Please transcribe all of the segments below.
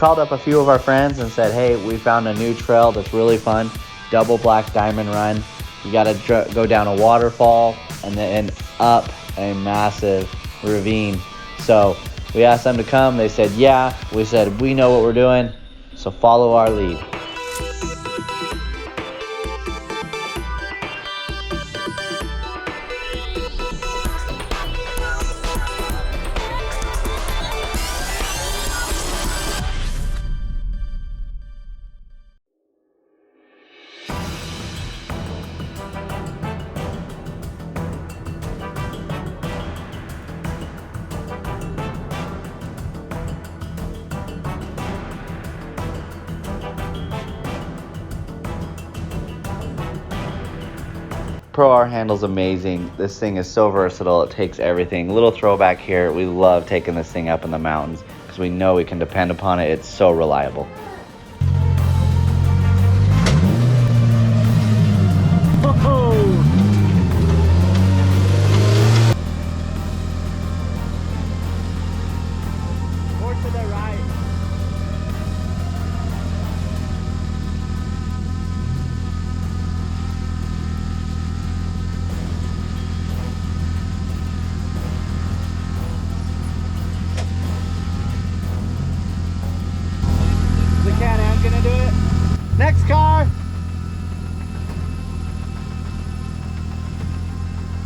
called up a few of our friends and said, hey, we found a new trail that's really fun, double black diamond run. You gotta go down a waterfall and then up a massive ravine. So we asked them to come. They said, yeah. We said, we know what we're doing, so follow our lead. Pro R handle's amazing. This thing is so versatile. It takes everything. Little throwback here. We love taking this thing up in the mountains because we know we can depend upon it. It's so reliable. More to the right. Gonna do it. Next car.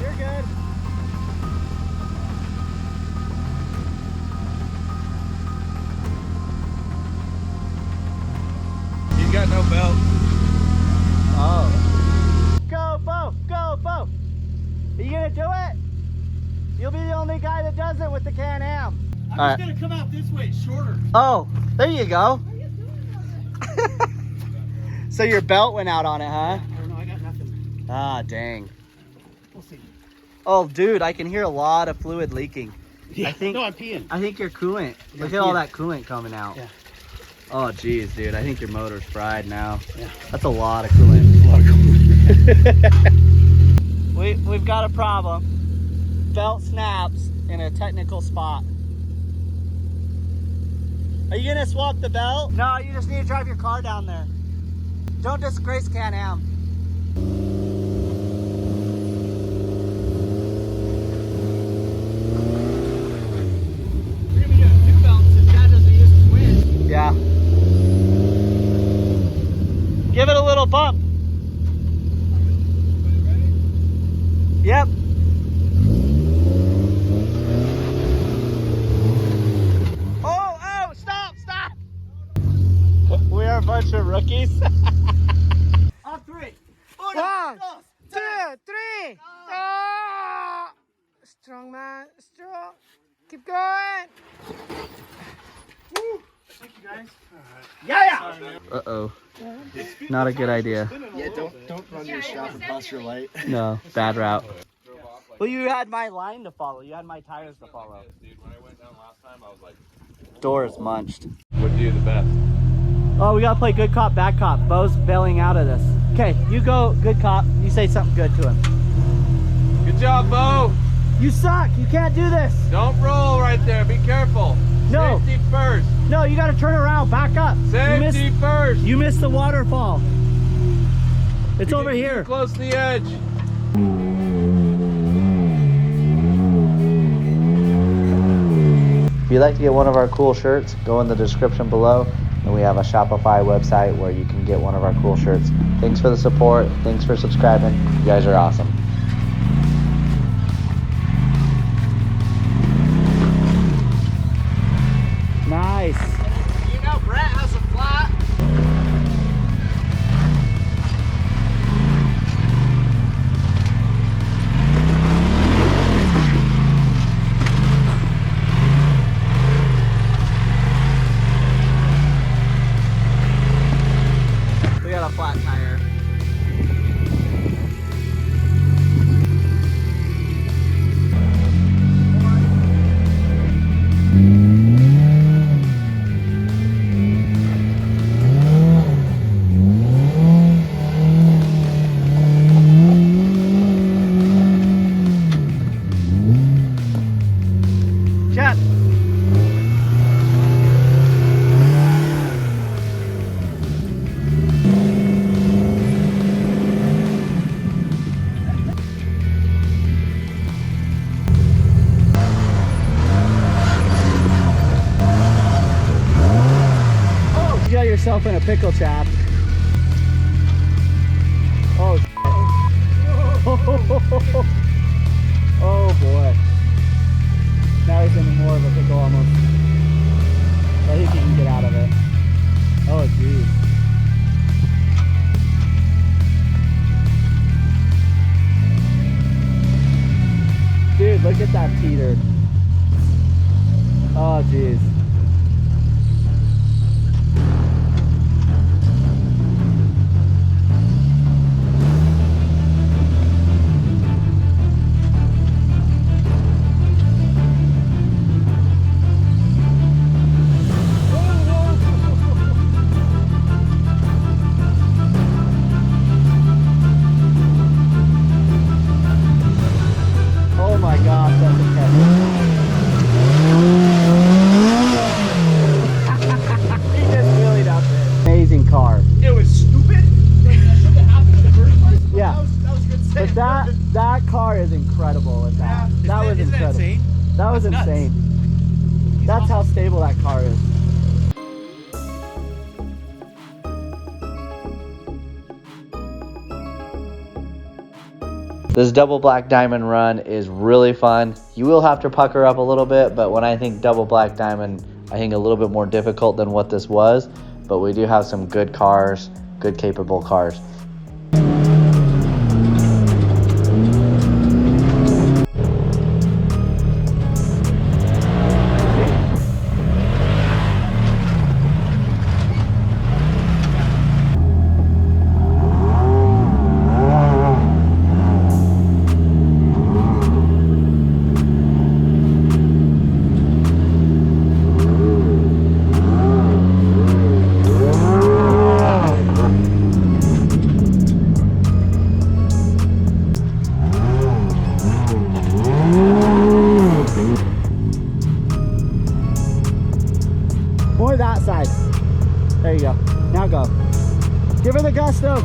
You're good. You got no belt. Oh. Go, Bo. Go, Bo. Are you gonna do it? You'll be the only guy that does it with the Can-Am. I'm just gonna come out this way, shorter. Oh, there you go. So your belt went out on it, huh? I don't know, I got nothing. Ah, dang. We'll see. Oh, dude, I can hear a lot of fluid leaking. Yeah. I think, no, I'm peeing. I think your coolant. Yeah, Look I'm at all peeing. that coolant coming out. Yeah. Oh, geez, dude. I think your motor's fried now. Yeah. That's a lot of coolant. A lot of coolant. We've got a problem. Belt snaps in a technical spot. Are you gonna swap the belt? No, you just need to drive your car down there. Don't disgrace Can-Am. We're gonna get a new belt since Dad doesn't use his winch. Yeah. Give it a little bump. Yep. Oh, stop. We are a bunch of rookies. On three. One, two, three. Oh! Strong man, strong. Keep going. Woo. Thank you guys. Yeah. Uh-oh. Not a good idea. Yeah, don't run your shop across your light. No, bad route. Well, you had my line to follow. You had my tires to follow. Dude, when I went down last time, I was like, Doors munched. what do you do the best? Oh, we gotta play good cop, bad cop. Bo's bailing out of this. Okay, you go good cop. You say something good to him. Good job, Bo. You suck. You can't do this. Don't roll right there. Be careful. No. Safety first. No, you gotta turn around. Back up. Safety first. You missed the waterfall. It's You're over getting here. too close to the edge. If you'd like to get one of our cool shirts, go in the description below. And we have a Shopify website where you can get one of our cool shirts. Thanks for the support. Thanks for subscribing. You guys are awesome. Nice. You know Brett has a flat. We got a flat tire. yourself in a pickle, chap. Oh, shit. Oh boy. Now he's in more of a pickle almost. I think he can get out of it. Oh geez. Dude, look at that teeter. Oh geez. Oh my gosh, that's incredible. He just wheelied up there. Amazing car. It was stupid. Like, that shouldn't have happened in the first place. But Yeah. That was good save. But that car is incredible at that. Yeah. That was Isn't that incredible. insane? That was That's nuts. insane. That's how stable that car is. This double black diamond run is really fun. You will have to pucker up a little bit, but when I think double black diamond, I think a little bit more difficult than what this was, but we do have some good cars, good capable cars. More that side. There you go. Now go. Give her the gusto.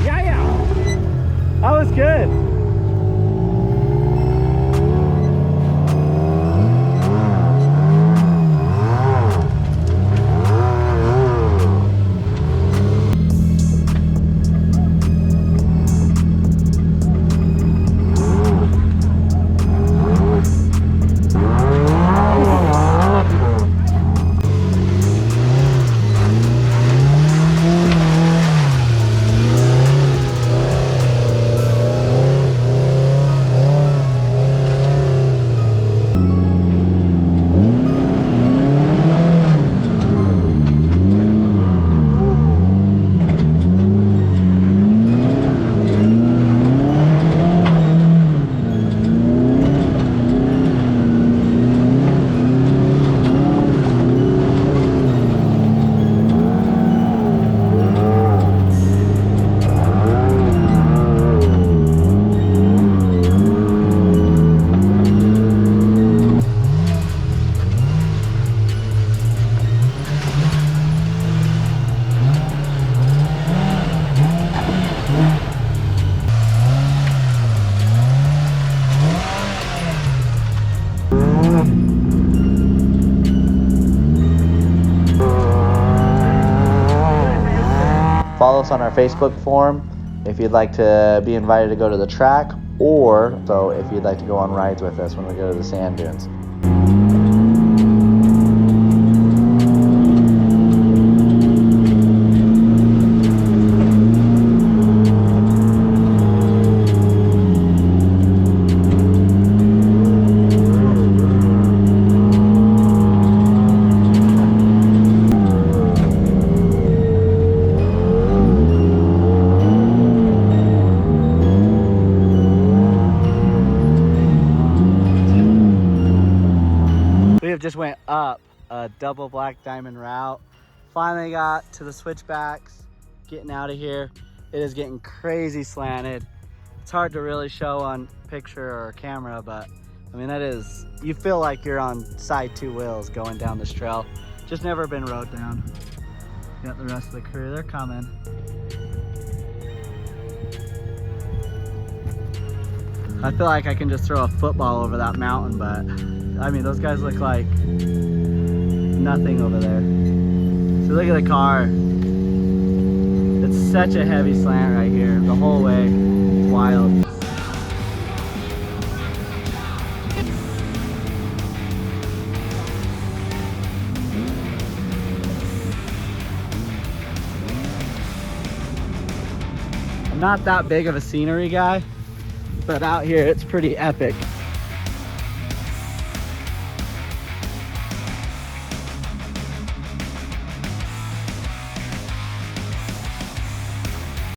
Yeah, yeah. That was good. Follow us on our Facebook forum if you'd like to be invited to go to the track, or so if you'd like to go on rides with us when we go to the sand dunes. Just went up a double black diamond route. Finally got to the switchbacks, getting out of here. It is getting crazy slanted. It's hard to really show on picture or camera, but I mean, that is, you feel like you're on side two wheels going down this trail. Just never been rode down. Got the rest of the crew, they're coming. I feel like I can just throw a football over that mountain, but I mean, those guys look like nothing over there. So look at the car. It's such a heavy slant right here the whole way. It's wild. I'm not that big of a scenery guy, but out here it's pretty epic.